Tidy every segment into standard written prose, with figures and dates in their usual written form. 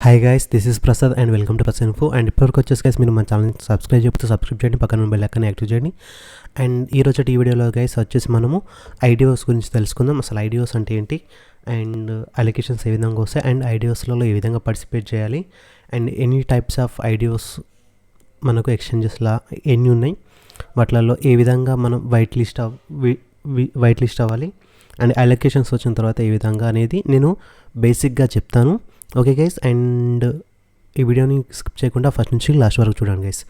Hi guys, this is Prasad and welcome to Prasad info. And ఇప్పటివరకు వచ్చేసి guys మీరు మన ఛానల్ని సబ్స్క్రైబ్ చేయండి, పక్కన బెల్ ఐకాన్ యాక్టివ్ చేయండి. అండ్ ఈ రోజు ఈ వీడియోలో గైస్ వచ్చేసి మనము ఐడియోస్ గురించి తెలుసుకుందాం. అసలు ఐడియోస్ అంటే ఏంటి, అండ్ అలికేషన్స్ ఏ విధంగా వస్తాయి, అండ్ ఐడియోస్లలో ఏ విధంగా పార్టిసిపేట్ చేయాలి, అండ్ ఎనీ టైప్స్ ఆఫ్ ఐడియోస్ మనకు ఎక్స్చేంజెస్లా ఎన్ని ఉన్నాయి, వాటిలలో ఏ విధంగా మనం వైట్ లిస్ట్ అవ్వాలి, అండ్ అలికేషన్స్ వచ్చిన తర్వాత ఏ విధంగా అనేది నేను బేసిక్గా చెప్తాను. ఓకే గైస్, అండ్ ఈ వీడియోని స్కిప్ చేయకుండా ఫస్ట్ నుంచి లాస్ట్ వరకు చూడండి guys.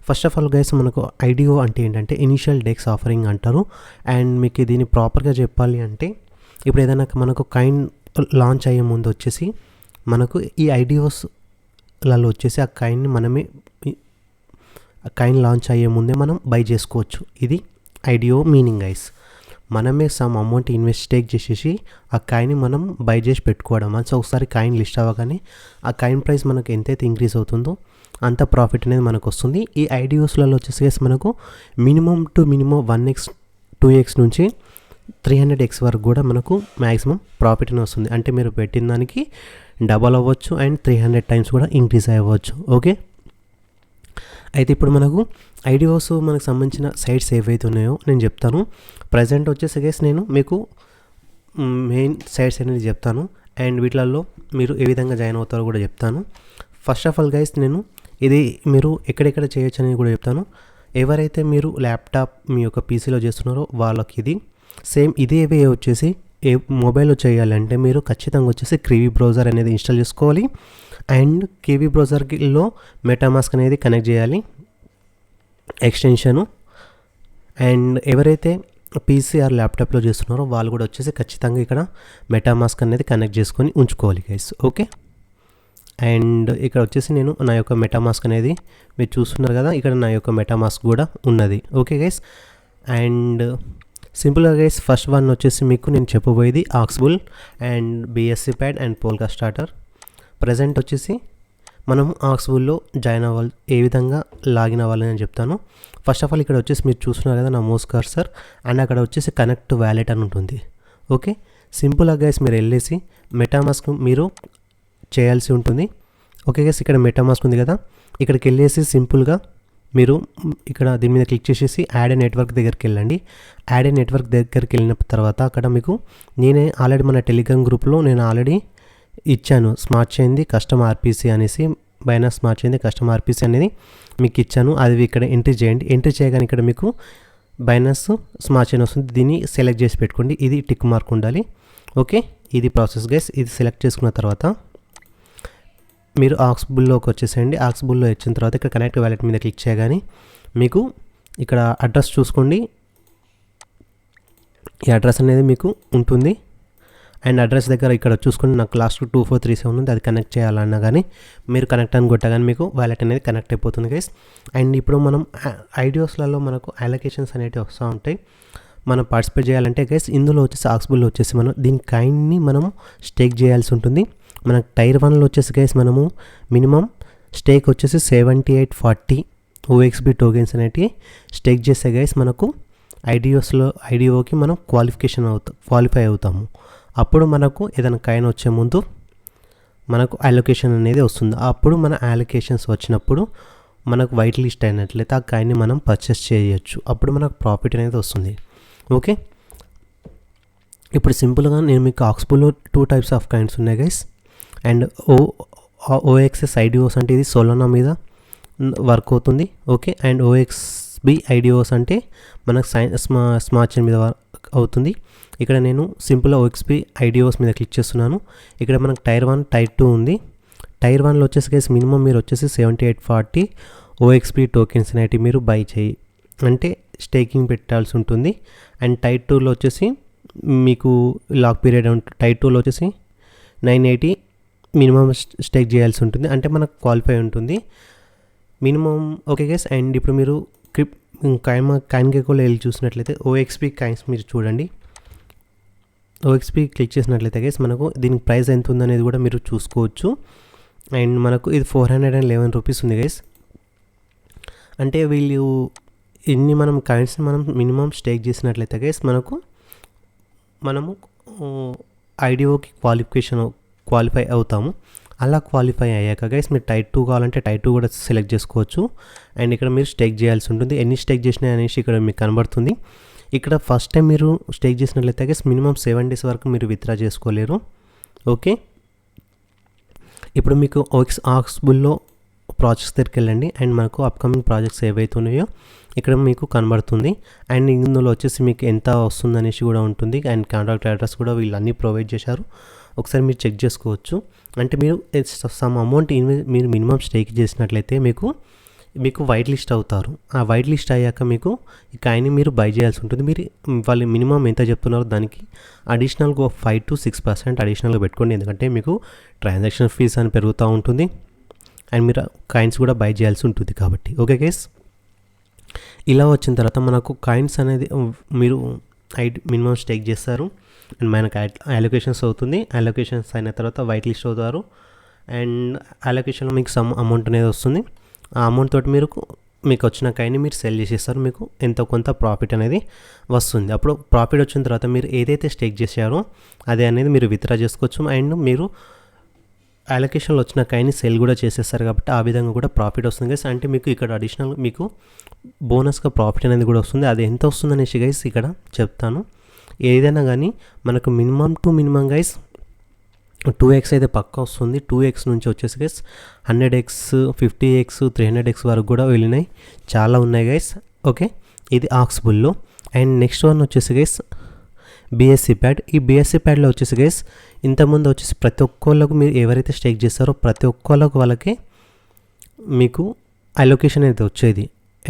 First of all guys, మనకు ఐడియో అంటే ఏంటంటే ఇనిషియల్ డెక్స్ ఆఫరింగ్ అంటారు. అండ్ మీకు దీన్ని ప్రాపర్గా చెప్పాలి అంటే, ఇప్పుడు ఏదైనా మనకు కాయిన్ లాంచ్ అయ్యే ముందు వచ్చేసి మనకు ఈ ఐడియోస్లలో వచ్చేసి ఆ కాయిన్ని మనమే కాయిన్ లాంచ్ అయ్యే ముందే మనం బై చేసుకోవచ్చు. ఇది ఐడియో మీనింగ్ గైస్. మనమే సమ్ అమౌంట్ స్టేక్ చేసేసి ఆ కాయిన్ని మనం బై చేసి పెట్టుకోవడం. సో ఒకసారి కాయిన్ లిస్ట్ అవ్వగానే ఆ కాయిన్ ప్రైస్ మనకు ఎంతైతే ఇంక్రీజ్ అవుతుందో అంత ప్రాఫిట్ అనేది మనకు వస్తుంది. ఈ ఐడియోస్లలో వచ్చేసి మనకు మినిమం 1x 2x నుంచి 300x వరకు కూడా మనకు మ్యాక్సిమం ప్రాఫిట్ అనేది వస్తుంది. అంటే మీరు పెట్టిన దానికి డబల్ అవ్వచ్చు అండ్ 300 టైమ్స్ కూడా ఇంక్రీజ్ అవ్వచ్చు. ఓకే, అయితే ఇప్పుడు మనకు ఐడియోస్ మనకు సంబంధించిన సైట్స్ ఏవైతే ఉన్నాయో నేను చెప్తాను. ప్రజెంట్ వచ్చేసి గైస్ నేను మీకు మెయిన్ సైట్స్ అనేది చెప్తాను, అండ్ వీటిలలో మీరు ఏ విధంగా జాయిన్ అవుతారో కూడా చెప్తాను. ఫస్ట్ ఆఫ్ ఆల్ గైస్, నేను ఇది మీరు ఎక్కడెక్కడ చేయొచ్చు అనేది కూడా చెప్తాను. ఎవరైతే మీరు ల్యాప్టాప్ మీ యొక్క పీసీలో చేస్తున్నారో వాళ్ళకి ఇది సేమ్ ఇదే వే వచ్చేసి మొబైల్లో చేయాలంటే మీరు ఖచ్చితంగా వచ్చేసి కివీ బ్రౌజర్ అనేది ఇన్స్టాల్ చేసుకోవాలి. అండ్ కివీ బ్రౌజర్లో మెటామాస్క్ అనేది కనెక్ట్ చేయాలి ఎక్స్టెన్షను. అండ్ ఎవరైతే పీసీ ఆర్ ల్యాప్టాప్లో చేస్తున్నారో వాళ్ళు కూడా వచ్చేసి ఖచ్చితంగా ఇక్కడ మెటామాస్క్ అనేది కనెక్ట్ చేసుకొని ఉంచుకోవాలి గైస్. ఓకే, అండ్ ఇక్కడ వచ్చేసి నేను నా యొక్క మెటామాస్క్ అనేది మీరు చూస్తున్నారు కదా, ఇక్కడ నా యొక్క మెటామాస్క్ కూడా ఉన్నది. ఓకే గైస్, అండ్ సింపుల్గా గైస్ ఫస్ట్ వన్ వచ్చేసి మీకు నేను చెప్పబోయేది Oxbull and BSC pad and Polkastarter. Present వచ్చేసి మనం ఆక్స్బుల్లో జాయిన్ అవ్వాలి, ఏ విధంగా లాగిన్ అవ్వాలని నేను చెప్తాను. ఫస్ట్ ఆఫ్ ఆల్ ఇక్కడ వచ్చేసి మీరు చూస్తున్నారు కదా నా మౌస్ కర్సర్, అండ్ అక్కడ వచ్చేసి కనెక్ట్ వ్యాలెట్ అని ఉంటుంది. ఓకే, సింపుల్గా గైస్ మీరు వెళ్ళేసి మెటామాస్క్ మీరు చేయాల్సి ఉంటుంది. ఓకే గైస్, ఇక్కడ మెటామాస్క్ ఉంది కదా, ఇక్కడికి వెళ్ళేసి సింపుల్గా మీరు ఇక్కడ దీని మీద క్లిక్ చేసేసి యాడ్ ఏ నెట్వర్క్ దగ్గరికి వెళ్ళండి. యాడ్ ఏ నెట్వర్క్ దగ్గరికి వెళ్ళిన తర్వాత అక్కడ మీకు నేనే ఆల్రెడీ మన టెలిగ్రామ్ గ్రూప్లో నేను ఆల్రెడీ ఇచ్చాను స్మార్ట్ చైన్ది కస్టమ్ ఆర్పీసీ అనేసి, బైనాన్స్ స్మార్ట్ చైన్ది కస్టమ్ ఆర్పీసీ అనేది మీకు ఇచ్చాను. అది ఇక్కడ ఎంట్రీ చేయండి. ఎంట్రీ చేయగానే ఇక్కడ మీకు బైనాన్స్ స్మార్ట్ చైన్ వస్తుంది. దీన్ని సెలెక్ట్ చేసి పెట్టుకోండి, ఇది టిక్ మార్క్ ఉండాలి. ఓకే, ఇది ప్రాసెస్ గైస్. ఇది సెలెక్ట్ చేసుకున్న తర్వాత మీరు ఆక్స్బుల్లోకి వచ్చేసేయండి. ఆక్స్బుల్లో వచ్చిన తర్వాత ఇక్కడ కనెక్ట్ వ్యాలెట్ మీద క్లిక్ చేయగానే మీకు ఇక్కడ అడ్రస్ చూసుకోండి. ఈ అడ్రస్ అనేది మీకు ఉంటుంది. అండ్ అడ్రస్ దగ్గర ఇక్కడ చూసుకొని నాకు లాస్ట్ 2437 ఉంది, అది కనెక్ట్ చేయాలన్నా కానీ మీరు కనెక్ట్ అని కొట్టగానే మీకు వ్యాలెట్ అనేది కనెక్ట్ అయిపోతుంది గైస్. అండ్ ఇప్పుడు మనం ఐడియోస్లలో మనకు అలొకేషన్స్ అనేవి వస్తూ ఉంటాయి. మనం పార్టిసిపేట్ చేయాలంటే గైస్ ఇందులో వచ్చేసి ఆక్స్బుల్లో వచ్చేసి మనం దీని కాయిన్ని మనం స్టేక్ చేయాల్సి ఉంటుంది. మనకు టైర్ 1లో వచ్చేసి గైస్ మనము మినిమం స్టేక్ వచ్చేసి 7840 OXB టోకెన్స్ అనేవి స్టేక్ చేసే గైస్ మనకు ఐడియోకి మనం క్వాలిఫై అవుతాము. అప్పుడు మనకు ఏదైనా కాయిన్ వచ్చే ముందు మనకు అలొకేషన్ అనేది వస్తుంది. అప్పుడు మన అలొకేషన్స్ వచ్చినప్పుడు మనకు వైట్ లిస్ట్ అయినట్లయితే ఆ కాయిన్ని మనం పర్చేస్ చేయొచ్చు. అప్పుడు మనకు ప్రాఫిట్ అనేది వస్తుంది. ఓకే, ఇప్పుడు సింపుల్గా నేను మీకు ఆక్స్బుల్లో 2 టైప్స్ ఆఫ్ కాయిన్స్ ఉన్నాయి గైస్. అండ్ OXS ఐడియోస్ అంటే ఇది సోలోనా మీద వర్క్ అవుతుంది. ఓకే, అండ్ OXB ఐడియోస్ అంటే మనకు స్మార్ట్ చైన్ మీద వర్క్ అవుతుంది. ఇక్కడ నేను సింపుల్గా OXB ఐడియోస్ మీద క్లిక్ చేస్తున్నాను. ఇక్కడ మనకు టైర్ 1 టైర్ 2 ఉంది. టైర్ 1లో వచ్చేసి గైస్ మినిమం మీరు వచ్చేసి 7840 OXB టోకెన్స్ అనేవి మీరు బై చేయి అంటే స్టేకింగ్ పెట్టాల్సి ఉంటుంది. అండ్ టైర్ 2లో వచ్చేసి మీకు లాక్ పీరియడ్ టైర్ 2లో వచ్చేసి 980 మినిమం స్టేక్ చేయాల్సి ఉంటుంది, అంటే మనకు క్వాలిఫై ఉంటుంది మినిమం. ఓకే గైస్, అండ్ ఇప్పుడు మీరు కాయిన్ గెకోలో వెళ్ళి చూసినట్లయితే OXB కాయిన్స్ మీరు చూడండి. OXB క్లిక్ చేసినట్లయితే గైస్ మనకు దీనికి ప్రైస్ ఎంత ఉందనేది కూడా మీరు చూసుకోవచ్చు. అండ్ మనకు ఇది 411 రూపీస్ ఉంది గైస్. అంటే వీళ్ళు ఇన్ని మనం కాయిన్స్ మనం మినిమం స్టేక్ చేసినట్లయితే గైస్ మనము ఐడియోకి క్వాలిఫై అవుతాము. అలా క్వాలిఫై అయ్యాక గైస్ మీరు టైర్ 2 కావాలంటే టైర్ 2 కూడా సెలెక్ట్ చేసుకోవచ్చు. అండ్ ఇక్కడ మీరు స్టేక్ చేయాల్సి ఉంటుంది. ఎన్ని స్టేక్ చేసినా అనేసి ఇక్కడ మీకు కనబడుతుంది. ఇక్కడ ఫస్ట్ టైం మీరు స్టేక్ చేసినట్లయితే గైస్ మినిమం 7 days వరకు మీరు విత్డ్రా చేసుకోలేరు. ఓకే, ఇప్పుడు మీకు ఆక్స్బుల్లో ప్రాజెక్ట్స్ దగ్గరికి వెళ్ళండి. అండ్ మనకు అప్కమింగ్ ప్రాజెక్ట్స్ ఏవైతే ఉన్నాయో ఇక్కడ మీకు కనబడుతుంది. అండ్ ఇందులో వచ్చేసి మీకు ఎంత వస్తుంది అనేసి కూడా ఉంటుంది. అండ్ కాంట్రాక్ట్ అడ్రస్ కూడా వీళ్ళు అన్నీ ప్రొవైడ్ చేశారు. ఒకసారి మీరు చెక్ చేసుకోవచ్చు. అంటే మీరు సమ్ అమౌంట్ మీరు మినిమం స్టేక్ చేసినట్లయితే మీకు వైట్ లిస్ట్ అవుతారు. ఆ వైట్ లిస్ట్ అయ్యాక మీకు ఈ కాయిన్ని మీరు బై చేయాల్సి ఉంటుంది. మీరు వాళ్ళు మినిమం ఎంత చెప్తున్నారో దానికి అడిషనల్గా 5 to 6% అడిషనల్గా పెట్టుకోండి. ఎందుకంటే మీకు ట్రాన్సాక్షన్ ఫీజ్ అని పెరుగుతూ ఉంటుంది. అండ్ మీరు కాయిన్స్ కూడా బై చేయాల్సి ఉంటుంది కాబట్టి. ఓకే గైస్, ఇలా వచ్చిన తర్వాత మనకు కాయిన్స్ అనేది మీరు మినిమం స్టేక్ చేస్తారు. అండ్ మనకు అలొకేషన్స్ అవుతుంది. అలొకేషన్స్ అయిన తర్వాత వైట్ లిస్ట్ అవుతారు. అండ్ అలొకేషన్లో మీకు సమ్ అమౌంట్ అనేది వస్తుంది. ఆ అమౌంట్ తోటి మీకు వచ్చిన కాయిన్ని మీరు సెల్ చేసేస్తారు. మీకు ఎంతో కొంత ప్రాఫిట్ అనేది వస్తుంది. అప్పుడు ప్రాఫిట్ వచ్చిన తర్వాత మీరు ఏదైతే స్టేక్ చేశారో అదే అనేది మీరు విత్డ్రా చేసుకోవచ్చు. అండ్ మీరు అలొకేషన్లో వచ్చిన కాయిన్ని సెల్ కూడా చేసేస్తారు కాబట్టి ఆ విధంగా కూడా ప్రాఫిట్ వస్తుంది గైస్. అంటే మీకు ఇక్కడ అడిషనల్ మీకు బోనస్గా ప్రాఫిట్ అనేది కూడా వస్తుంది. అది ఎంత వస్తుంది అనేసి గైస్ ఇక్కడ చెప్తాను. ఏదైనా కానీ మనకు మినిమం గైస్ 2x అయితే పక్కా వస్తుంది. 2x నుంచి వచ్చేసి గైస్ 100x, 50x, 300x వరకు కూడా వెళ్ళినాయి, చాలా ఉన్నాయి గైస్. ఓకే, ఇది ఆక్స్బుల్లో. అండ్ నెక్స్ట్ వన్ వచ్చేసి గైస్ BSC ప్యాడ్. ఈ BSC ప్యాడ్లో వచ్చేసి గైస్ ఇంతకుముందు వచ్చేసి ప్రతి ఒక్కళ్ళకు మీరు ఎవరైతే స్టేక్ చేస్తారో ప్రతి ఒక్కళ్ళకు వాళ్ళకి మీకు అలొకేషన్ అయితే వచ్చేది.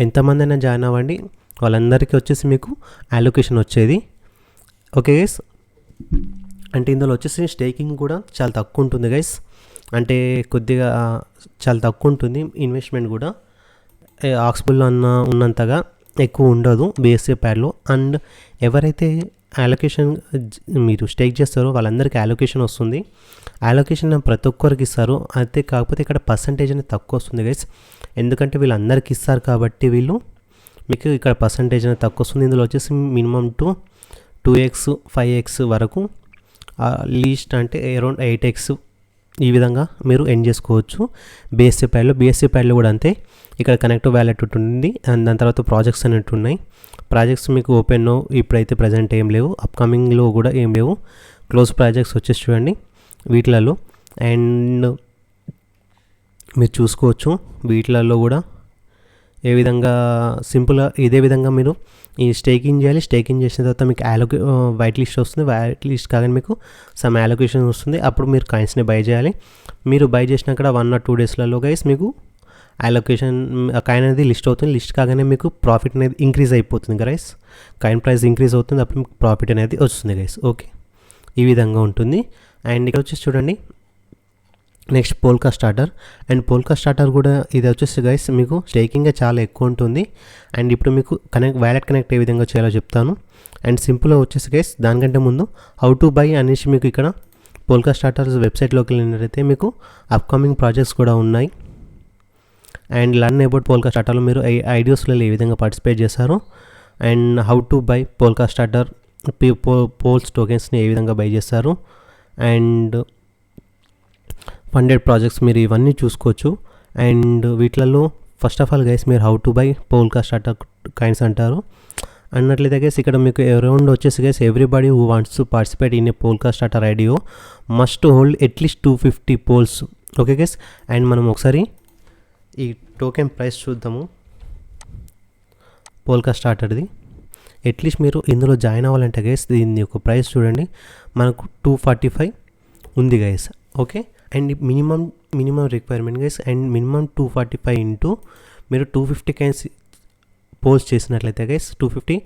ఎంతమంది అయినా జాయిన్ అవ్వండి, వాళ్ళందరికీ వచ్చేసి మీకు అలొకేషన్ వచ్చేది. ఓకే గైస్, అంటే ఇందులో వచ్చేసి స్టేకింగ్ కూడా చాలా తక్కువ ఉంటుంది గైస్. అంటే కొద్దిగా చాలా తక్కువ ఉంటుంది. ఇన్వెస్ట్మెంట్ కూడా ఆక్స్బుల్లో ఉన్నంతగా ఎక్కువ ఉండదు BSC ప్యాడ్లో. అండ్ ఎవరైతే అలొకేషన్ మీరు స్టేక్ చేస్తారో వాళ్ళందరికీ అలొకేషన్ వస్తుంది. అలొకేషన్ ప్రతి ఒక్కరికి ఇస్తారు. అయితే కాకపోతే ఇక్కడ పర్సంటేజ్ అనేది తక్కువ వస్తుంది గైస్. ఎందుకంటే వీళ్ళందరికీ ఇస్తారు కాబట్టి మీకు ఇక్కడ పర్సంటేజ్ అనేది తక్కువ వస్తుంది. ఇందులో వచ్చేసి మినిమం 2x, 5x వరకు, లీస్ట్ అంటే అరౌండ్ 8x ఈ విధంగా మీరు ఎండ్ చేసుకోవచ్చు BSC ప్యాడ్లో కూడా అంతే. ఇక్కడ కనెక్ట్ వ్యాలెట్ ఉంటుంది. అండ్ దాని తర్వాత ప్రాజెక్ట్స్ అనేవి ఉన్నాయి. ప్రాజెక్ట్స్ మీకు ఓపెన్ ఇప్పుడైతే ప్రజెంట్ ఏం లేవు, అప్కమింగ్లో కూడా ఏం లేవు. క్లోజ్ ప్రాజెక్ట్స్ వచ్చేసి చూడండి వీటిలలో. అండ్ మీరు చూసుకోవచ్చు వీటిలలో కూడా ఏ విధంగా సింపుల్గా ఇదే విధంగా మీరు ఈ స్టేకింగ్ చేయాలి. స్టేకింగ్ చేసిన తర్వాత మీకు వైట్ లిస్ట్ వస్తుంది. వైట్ లిస్ట్ కాగానే మీకు సమ్ అలొకేషన్ వస్తుంది. అప్పుడు మీరు కాయిన్స్ని బై చేయాలి. మీరు బై చేసినాక 1 or 2 daysలలో గైస్ మీకు అలొకేషన్ కాయిన్ అనేది లిస్ట్ అవుతుంది. లిస్ట్ కాగానే మీకు ప్రాఫిట్ అనేది ఇంక్రీజ్ అయిపోతుంది గైస్. కాయిన్ ప్రైస్ ఇంక్రీజ్ అవుతుంది, అప్పుడు మీకు ప్రాఫిట్ అనేది వస్తుంది గైస్. ఓకే, ఈ విధంగా ఉంటుంది. అండ్ ఇక్కడ వచ్చేసి చూడండి next polka starter. And polka starter కూడా ఇది వచ్చేసి గైస్ మీకు స్టేకింగ్ చాలా ఎక్కువ ఉంటుంది. అండ్ ఇప్పుడు మీకు వ్యాలెట్ కనెక్ట్ ఏ విధంగా చేయాలో చెప్తాను. అండ్ సింపుల్గా వచ్చేసి గైస్ దానికంటే ముందు హౌ టు బై అనేసి మీకు ఇక్కడ పోల్కా స్టార్టర్స్ వెబ్సైట్లోకి వెళ్ళినట్లయితే మీకు అప్కమింగ్ ప్రాజెక్ట్స్ కూడా ఉన్నాయి. అండ్ లర్న్ అబౌట్ పోల్కా స్టార్టర్లో మీరు ఐడియోస్లో ఏ విధంగా పార్టిసిపేట్ చేశారో and how to buy Polkastarter POLS టోకెన్స్ని ఏ విధంగా బై చేస్తారు అండ్ ఫండెడ్ ప్రాజెక్ట్స్ మీరు ఇవన్నీ చూసుకోవచ్చు. అండ్ వీటిలలో ఫస్ట్ ఆఫ్ ఆల్ గైస్ మీరు how to buy Polkastarter coins అంటారు అన్నట్లయితే గైస్ ఇక్కడ మీకు అరౌండ్ వచ్చేసి guys everybody who wants to participate in a Polkastarter IDO must hold at least 250 POLS. Okay guys, and మనం ఒకసారి ఈ టోకెన్ ప్రైస్ చూద్దాము. పోల్కా స్టార్టర్ది అట్లీస్ట్ మీరు ఇందులో జాయిన్ అవ్వాలంటే గైస్ దీని యొక్క ప్రైస్ చూడండి, మనకు 245 ఉంది guys. Okay, and minimum requirement guys. And minimum 245 into మీరు 250 కాయిన్స్ పోల్స్ చేసినట్లయితే guys 250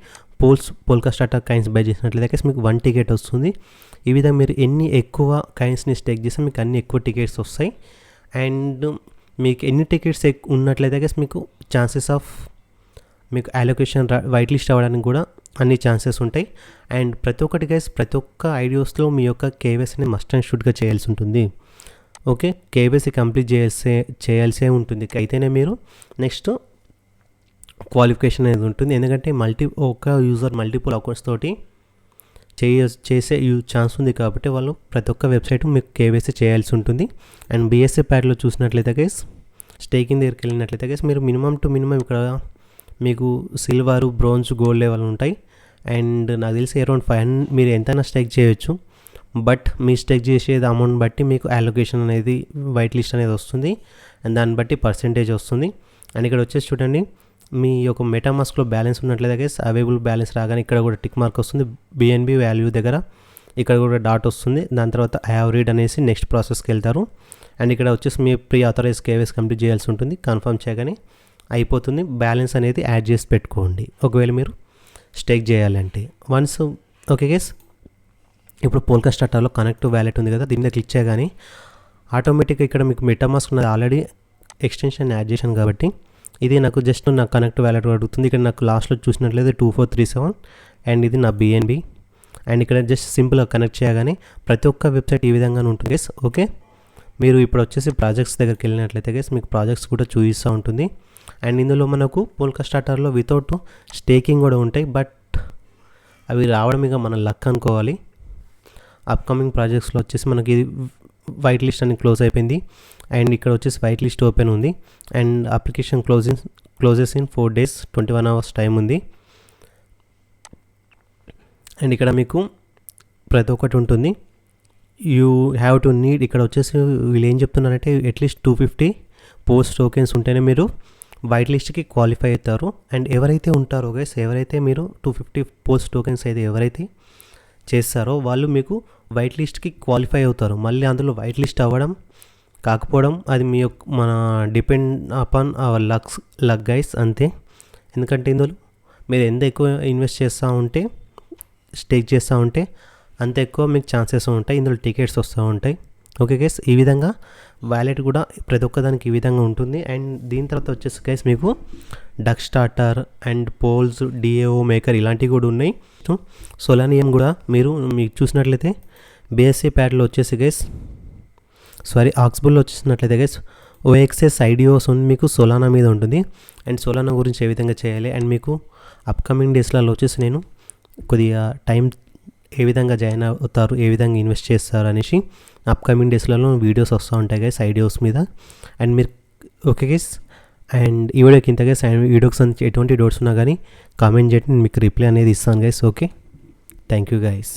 polka starter coins by చేసినట్లయితే గైస్ మీకు 1 ticket వస్తుంది. ఈ విధంగా మీరు ఎన్ని ఎక్కువ కాయిన్స్ని స్టేక్ చేస్తే మీకు అన్ని ఎక్కువ టికెట్స్ వస్తాయి. అండ్ మీకు ఎన్ని టికెట్స్ ఉన్నట్లయితే గైస్ మీకు ఛాన్సెస్ ఆఫ్ మీకు అలొకేషన్ వైట్ లిస్ట్ అవ్వడానికి కూడా అన్ని ఛాన్సెస్ ఉంటాయి. అండ్ ప్రతి ఒక్క ఐడియోస్లో మీ యొక్క కేవైసీని మస్ట్ అండ్ షుడ్గా చేయాల్సి ఉంటుంది. ఓకే, కేవైసీ కంప్లీట్ చేయాల్సే ఉంటుంది. అయితేనే మీరు నెక్స్ట్ క్వాలిఫికేషన్ అనేది ఉంటుంది. ఎందుకంటే ఒక యూజర్ మల్టిపుల్ అకౌంట్స్ తోటి చేసే ఛాన్స్ ఉంది కాబట్టి వాళ్ళు ప్రతి ఒక్క వెబ్సైట్ మీకు కేవైసీ చేయాల్సి ఉంటుంది. అండ్ బీఎస్సీ ప్యాడ్లో చూసినట్లయితే గైస్ స్టేకింగ్ దగ్గరికి వెళ్ళినట్లయితే గైస్ మీరు మినిమం టు మినిమం ఇక్కడ మీకు సిల్వర్, బ్రోంజ్, గోల్డ్ లెవెల్ ఉంటాయి. అండ్ నాకు తెలిసి అరౌండ్ 500 మీరు ఎంతైనా స్టేక్ చేయొచ్చు. బట్ మీ స్టేక్ చేసేది అమౌంట్ బట్టి మీకు అలొకేషన్ అనేది వైట్ లిస్ట్ అనేది వస్తుంది. అండ్ దాన్ని బట్టి పర్సెంటేజ్ వస్తుంది. అండ్ ఇక్కడ వచ్చేసి చూడండి, మీ యొక్క మెటామాస్క్లో బ్యాలెన్స్ ఉన్నట్లయితే గైస్ అవైలబుల్ బ్యాలెన్స్ రాగానే ఇక్కడ కూడా టిక్ మార్క్ వస్తుంది. బిఎన్బి వాల్యూ దగ్గర ఇక్కడ కూడా డాట్ వస్తుంది. దాని తర్వాత ఐ హావ్ రీడ్ అనేసి నెక్స్ట్ ప్రాసెస్కి వెళ్తారు. అండ్ ఇక్కడ వచ్చేసి మీ ప్రీ ఆథరైజ్ కేవైసీ కంప్లీట్ చేయాల్సి ఉంటుంది. కన్ఫర్మ్ చేయగానే అయిపోతుంది. బ్యాలెన్స్ అనేది యాడ్ చేసి పెట్టుకోండి ఒకవేళ మీరు స్టేక్ చేయాలంటే. వన్స్ ఓకే గైస్, ఇప్పుడు పోల్కా స్టార్టర్లో కనెక్ట్ వ్యాలెట్ ఉంది కదా, దీని మీద క్లిక్ చేయగానే ఆటోమేటిక్గా ఇక్కడ మీకు మెటామాస్క్ ఉన్నది ఆల్రెడీ ఎక్స్టెన్షన్ యాడ్ చేశాను కాబట్టి ఇది నాకు జస్ట్ నాకు కనెక్ట్ వ్యాలెట్ అడుగుతుంది. ఇక్కడ నాకు లాస్ట్లో చూసినట్లయితే 2437 అండ్ ఇది నా బిఎన్బి. అండ్ ఇక్కడ జస్ట్ సింపుల్గా కనెక్ట్ చేయగానే ప్రతి ఒక్క వెబ్సైట్ ఈ విధంగా ఉంటుంది గైస్. ఓకే, మీరు ఇప్పుడు వచ్చేసి ప్రాజెక్ట్స్ దగ్గరికి వెళ్ళినట్లయితే గైస్ మీకు ప్రాజెక్ట్స్ కూడా చూపిస్తూ ఉంటుంది. అండ్ ఇందులో మనకు పోల్కా స్టార్టర్లో వితౌట్ స్టేకింగ్ కూడా ఉంటాయి. బట్ అవి రావడం ఇక మన లక్ అనుకోవాలి. అప్కమింగ్ ప్రాజెక్ట్స్లో వచ్చేసి మనకి వైట్ లిస్ట్ అని క్లోజ్ అయిపోయింది. అండ్ ఇక్కడ వచ్చేసి వైట్ లిస్ట్ ఓపెన్ ఉంది. And application closes in 4 days 21 hours time ఉంది. అండ్ ఇక్కడ మీకు ప్రతి ఒక్కటి ఉంటుంది. యూ హ్యావ్ టు నీడ్ ఇక్కడ వచ్చేసి వీళ్ళు ఏం చెప్తున్నారంటే అట్లీస్ట్ 250 పోస్ట్ టోకెన్స్ ఉంటేనే మీరు వైట్ లిస్ట్కి క్వాలిఫై అవుతారు. అండ్ ఎవరైతే ఉంటారో గైస్, ఎవరైతే మీరు 250 పోస్ట్ టోకెన్స్ అయితే ఎవరైతే చేస్తారో వాళ్ళు మీకు వైట్ లిస్ట్కి క్వాలిఫై అవుతారు. మళ్ళీ అందులో వైట్ లిస్ట్ అవ్వడం కాకపోవడం అది మీ యొక్క మన depend upon our luck guys అంతే. ఎందుకంటే ఇందులో మీరు ఎంత ఎక్కువ ఇన్వెస్ట్ చేస్తూ ఉంటే, స్టేక్ చేస్తూ ఉంటే అంత ఎక్కువ మీకు ఛాన్సెస్ ఉంటాయి. ఇందులో టికెట్స్ వస్తూ ఉంటాయి. ఓకే గైస్, ఈ విధంగా వ్యాలెట్ కూడా ప్రతి ఒక్కదానికి ఈ విధంగా ఉంటుంది. అండ్ దీని తర్వాత వచ్చేసి గైస్ మీకు duck starter and polls, DAO maker ఇలాంటివి కూడా ఉన్నాయి. సోలానియం కూడా మీకు చూసినట్లయితే బీఎస్సీ ప్యాడ్లో వచ్చేసి గైస్ ఆక్స్బుల్లో వచ్చేసినట్లయితే గైస్ ఓఎక్స్ఎస్ ఐడియోస్ మీకు సోలానా మీద ఉంటుంది. అండ్ సోలానా గురించి ఏ విధంగా చేయాలి అండ్ మీకు అప్కమింగ్ డేస్లలో వచ్చేసి నేను కొద్దిగా టైం ఏ విధంగా జాయిన్ అవుతారు, ఏ విధంగా ఇన్వెస్ట్ చేస్తారు అనేసి అప్కమింగ్ డేస్లలో వీడియోస్ వస్తూ ఉంటాయి గైస్ ఐడియోస్ మీద. అండ్ మీరు ఓకే గైస్, అండ్ ఈ వీడియోకి ఇంత గైస్. అండ్ వీడియోకి ఎటువంటి డౌట్స్ ఉన్నా కానీ కామెంట్ చేయండి, మీకు రిప్లై అనేది ఇస్తాను guys. Okay, thank you guys.